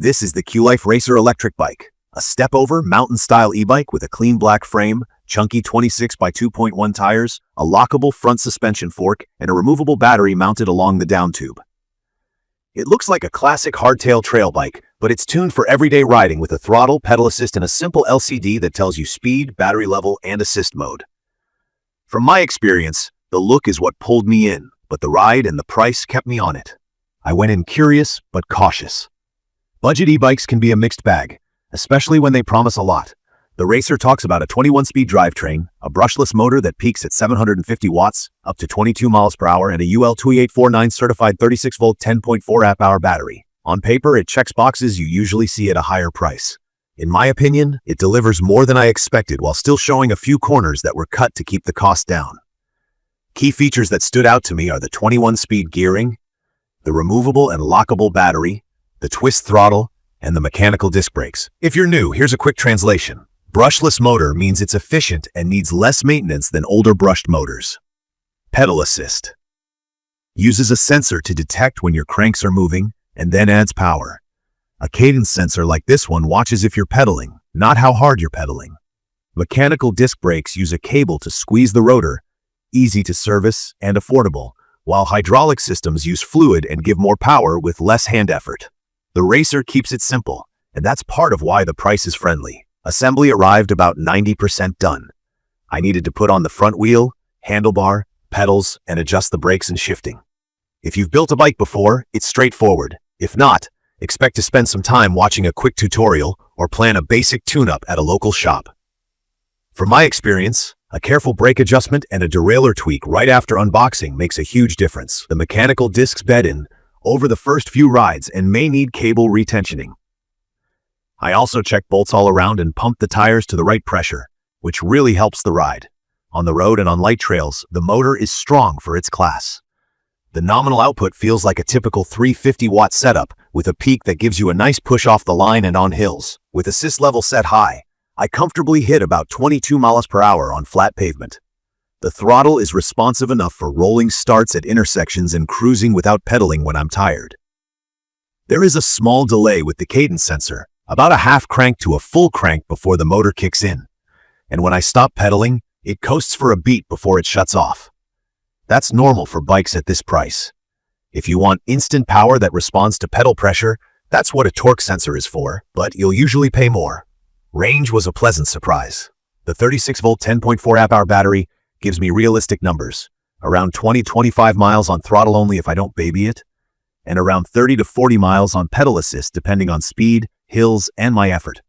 This is the Qlife Racer Electric Bike, a step-over mountain-style e-bike with a clean black frame, chunky 26 by 2.1 tires, a lockable front suspension fork, and a removable battery mounted along the down tube. It looks like a classic hardtail trail bike, but it's tuned for everyday riding with a throttle, pedal assist, and a simple LCD that tells you speed, battery level, and assist mode. From my experience, the look is what pulled me in, but the ride and the price kept me on it. I went in curious but cautious. Budget e-bikes can be a mixed bag, especially when they promise a lot. The Racer talks about a 21-speed drivetrain, a brushless motor that peaks at 750 watts, up to 22 miles per hour, and a UL 2849 certified 36-volt 10.4 amp-hour battery. On paper, it checks boxes you usually see at a higher price. In my opinion, it delivers more than I expected while still showing a few corners that were cut to keep the cost down. Key features that stood out to me are the 21-speed gearing, the removable and lockable battery, the twist throttle, and the mechanical disc brakes. If you're new, here's a quick translation. Brushless motor means it's efficient and needs less maintenance than older brushed motors. Pedal assist uses a sensor to detect when your cranks are moving and then adds power. A cadence sensor like this one watches if you're pedaling, not how hard you're pedaling. Mechanical disc brakes use a cable to squeeze the rotor, easy to service and affordable, while hydraulic systems use fluid and give more power with less hand effort. The Racer keeps it simple, and that's part of why the price is friendly. Assembly arrived about 90% done. I needed to put on the front wheel, handlebar, pedals, and adjust the brakes and shifting. If you've built a bike before, it's straightforward. If not, expect to spend some time watching a quick tutorial or plan a basic tune-up at a local shop. From my experience, a careful brake adjustment and a derailleur tweak right after unboxing makes a huge difference. The mechanical discs bed in over the first few rides and may need cable retensioning. I also checked bolts all around and pumped the tires to the right pressure, which really helps the ride. On the road and on light trails, the motor is strong for its class. The nominal output feels like a typical 350-watt setup with a peak that gives you a nice push off the line and on hills. With assist level set high, I comfortably hit about 22 miles per hour on flat pavement. The throttle is responsive enough for rolling starts at intersections and cruising without pedaling when I'm tired. There is a small delay with the cadence sensor, about a half crank to a full crank before the motor kicks in. And when I stop pedaling, it coasts for a beat before it shuts off. That's normal for bikes at this price. If you want instant power that responds to pedal pressure, that's what a torque sensor is for, but you'll usually pay more. Range was a pleasant surprise. The 36-volt 10.4 amp-hour battery gives me realistic numbers, around 20-25 miles on throttle only if I don't baby it, and around 30 to 40 miles on pedal assist depending on speed, hills, and my effort.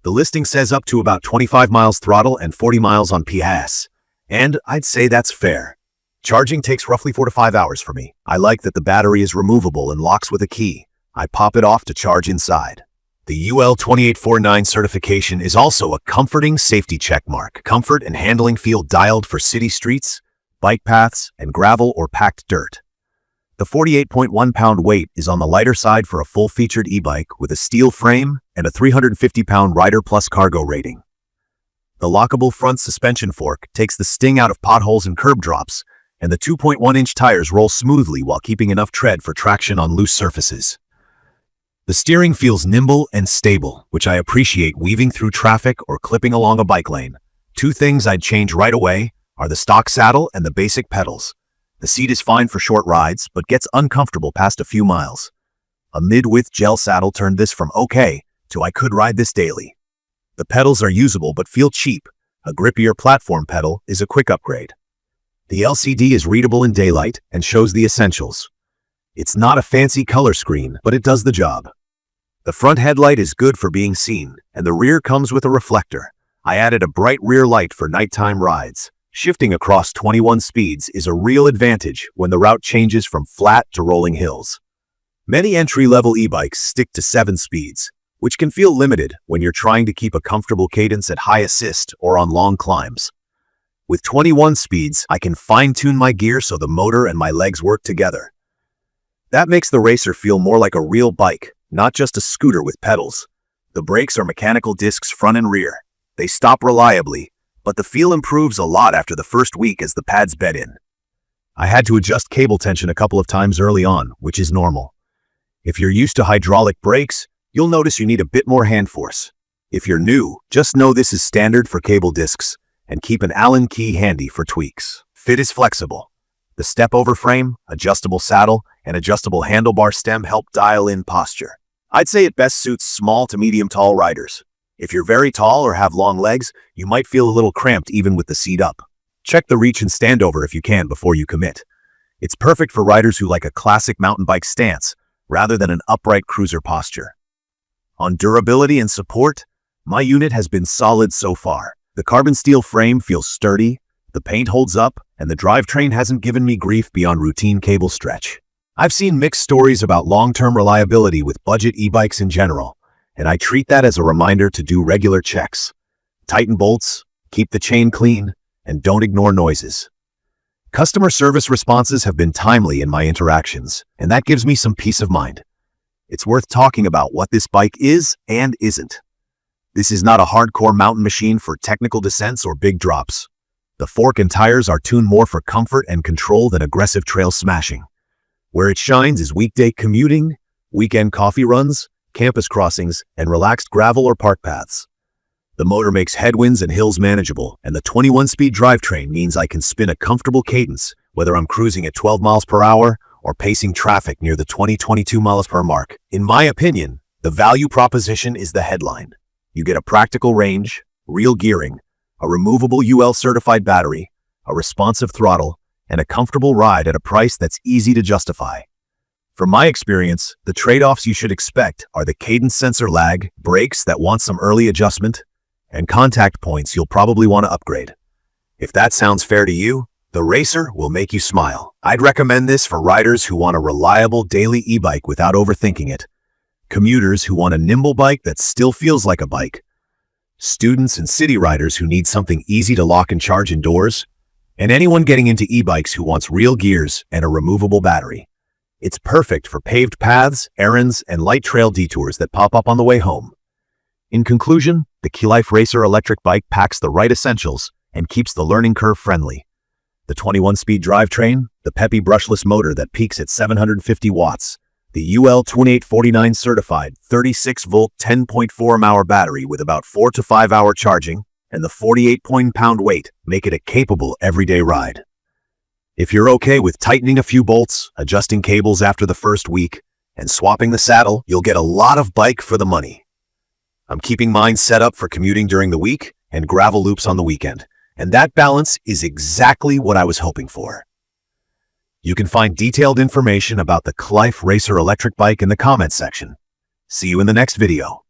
The listing says up to about 25 miles throttle and 40 miles on PS, and I'd say that's fair. Charging takes roughly 4 to 5 hours for me. I like that the battery is removable and locks with a key. I pop it off to charge inside. The UL 2849 certification is also a comforting safety checkmark. Comfort and handling feel dialed for city streets, bike paths, and gravel or packed dirt. The 48.1-pound weight is on the lighter side for a full-featured e-bike with a steel frame and a 350-pound Rider Plus cargo rating. The lockable front suspension fork takes the sting out of potholes and curb drops, and the 2.1-inch tires roll smoothly while keeping enough tread for traction on loose surfaces. The steering feels nimble and stable, which I appreciate weaving through traffic or clipping along a bike lane. Two things I'd change right away are the stock saddle and the basic pedals. The seat is fine for short rides, but gets uncomfortable past a few miles. A mid-width gel saddle turned this from okay to I could ride this daily. The pedals are usable but feel cheap. A grippier platform pedal is a quick upgrade. The LCD is readable in daylight and shows the essentials. It's not a fancy color screen, but it does the job. The front headlight is good for being seen, and the rear comes with a reflector. I added a bright rear light for nighttime rides. Shifting across 21 speeds is a real advantage when the route changes from flat to rolling hills. Many entry-level e-bikes stick to 7 speeds, which can feel limited when you're trying to keep a comfortable cadence at high assist or on long climbs. With 21 speeds, I can fine-tune my gear so the motor and my legs work together. That makes the Racer feel more like a real bike, not just a scooter with pedals. The brakes are mechanical discs front and rear. They stop reliably, but the feel improves a lot after the first week as the pads bed in. I had to adjust cable tension a couple of times early on, which is normal. If you're used to hydraulic brakes, you'll notice you need a bit more hand force. If you're new, just know this is standard for cable discs, and keep an Allen key handy for tweaks. Fit is flexible. The step-over frame, adjustable saddle, and adjustable handlebar stem help dial in posture. I'd say it best suits small to medium-tall riders. If you're very tall or have long legs, you might feel a little cramped even with the seat up. Check the reach and standover if you can before you commit. It's perfect for riders who like a classic mountain bike stance rather than an upright cruiser posture. On durability and support, my unit has been solid so far. The carbon steel frame feels sturdy, the paint holds up, and the drivetrain hasn't given me grief beyond routine cable stretch. I've seen mixed stories about long-term reliability with budget e-bikes in general, and I treat that as a reminder to do regular checks. Tighten bolts, keep the chain clean, and don't ignore noises. Customer service responses have been timely in my interactions, and that gives me some peace of mind. It's worth talking about what this bike is and isn't. This is not a hardcore mountain machine for technical descents or big drops. The fork and tires are tuned more for comfort and control than aggressive trail smashing. Where it shines is weekday commuting, weekend coffee runs, campus crossings, and relaxed gravel or park paths. The motor makes headwinds and hills manageable, and the 21-speed drivetrain means I can spin a comfortable cadence, whether I'm cruising at 12 miles per hour or pacing traffic near the 20-22 miles per mark. In my opinion, the value proposition is the headline. You get a practical range, real gearing, a removable UL-certified battery, a responsive throttle, and a comfortable ride at a price that's easy to justify. From my experience, the trade-offs you should expect are the cadence sensor lag, brakes that want some early adjustment, and contact points you'll probably want to upgrade. If that sounds fair to you, the Racer will make you smile. I'd recommend this for riders who want a reliable daily e-bike without overthinking it, commuters who want a nimble bike that still feels like a bike, students and city riders who need something easy to lock and charge indoors, and anyone getting into e-bikes who wants real gears and a removable battery. It's perfect for paved paths, errands, and light trail detours that pop up on the way home. In conclusion, the Qlife Racer Electric Bike packs the right essentials and keeps the learning curve friendly. The 21-speed drivetrain, the peppy brushless motor that peaks at 750 watts, the UL 2849 certified 36-volt 10.4 mAh battery with about 4 to 5 hour charging, and the 48-pound weight make it a capable everyday ride. If you're okay with tightening a few bolts, adjusting cables after the first week, and swapping the saddle, you'll get a lot of bike for the money. I'm keeping mine set up for commuting during the week and gravel loops on the weekend, and that balance is exactly what I was hoping for. You can find detailed information about the Qlife Racer Electric Bike in the comments section. See you in the next video.